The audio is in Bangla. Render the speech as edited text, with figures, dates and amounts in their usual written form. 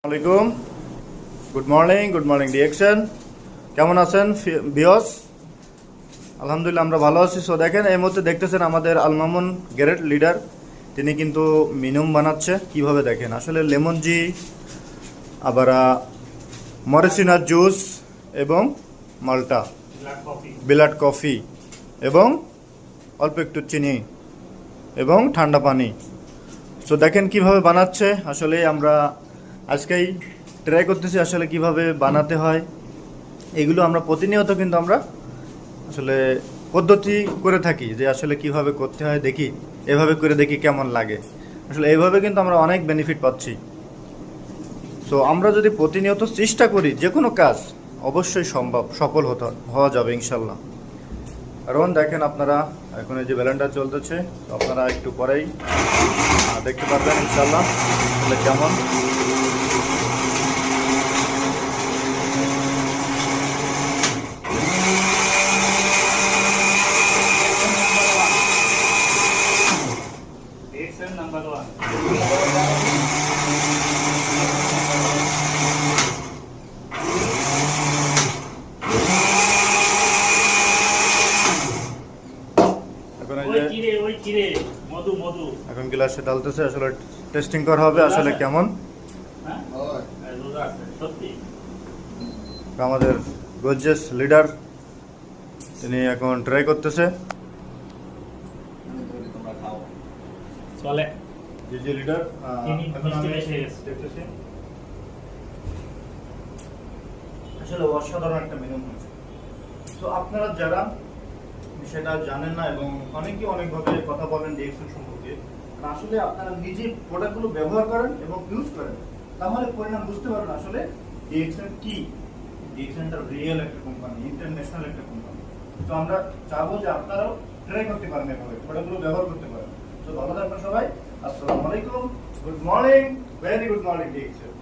আসসালামাইকুম, গুড মর্নিং ডিএকশন। কেমন আছেন বিয়স? আলহামদুলিল্লাহ আমরা ভালো আছি। সো দেখেন, এই মুহূর্তে দেখতেছেন আমাদের আলমামুন গ্রেট লিডার, তিনি কিন্তু মিনুম বানাচ্ছে। কিভাবে দেখেন, আসলে লেমন জি, আবার মরিসিনার জুস এবং মাল্টা বিলাট কফি এবং অল্প একটু চিনি এবং ঠান্ডা পানি। সো দেখেন কিভাবে বানাচ্ছে। আসলে আমরা আজকেই ট্রাই করতেছি আসলে কিভাবে বানাতে হয়। এগুলো আমরা প্রতিনিয়ত কিন্তু আমরা আসলে পদ্ধতি করে থাকি যে আসলে কিভাবে করতে হয়, দেখি এভাবে করে দেখি কেমন লাগে। আসলে এইভাবে কিন্তু আমরা অনেক বেনিফিট পাচ্ছি। সো আমরা যদি প্রতিনিয়ত চেষ্টা করি, যে কোনো কাজ অবশ্যই সম্ভব, সফল হওয়া যাবে ইনশাল্লাহ। কারণ দেখেন আপনারা এখন এই যে ব্যালেন্ডার চলতেছে, তো আপনারা একটু পরেই দেখতে পারবেন ইনশাল্লাহ আসলে কেমন। Number one. এখন এই যে এখন গ্লাসে ডালতেছে, আসলে টেস্টিং করা হবে আসলে কেমন। আমাদের গর্জিয়াস লিডার তিনি এখন ট্রাই করতেছে। চলে যে লিডার এখন আমি দেখতেছি আসলে অসাধারণ একটা মেনু হয়েছে। তো আপনারা যারা সেটা জানেন না এবং অনেকে অনেকভাবে কথা বলেন ডিএক্সএল সম্পর্কে, আসলে আপনারা নিজে প্রোডাক্টগুলো ব্যবহার করেন এবং ইউজ করেন, তাহলে পরিণাম বুঝতে পারেন আসলে ডিএক্সএল কি। ডিএক্সএল একটা রিয়েল একটা কোম্পানি, ইন্টারন্যাশনাল একটা কোম্পানি। তো আমরা চাবো যে আপনারাও ট্রাই করতে পারেন, এভাবে প্রোডাক্টগুলো ব্যবহার করতে পারেন। তো ভালো থাকবেন সবাই। আসসালামু আলাইকুম, good morning, very good morning DXL.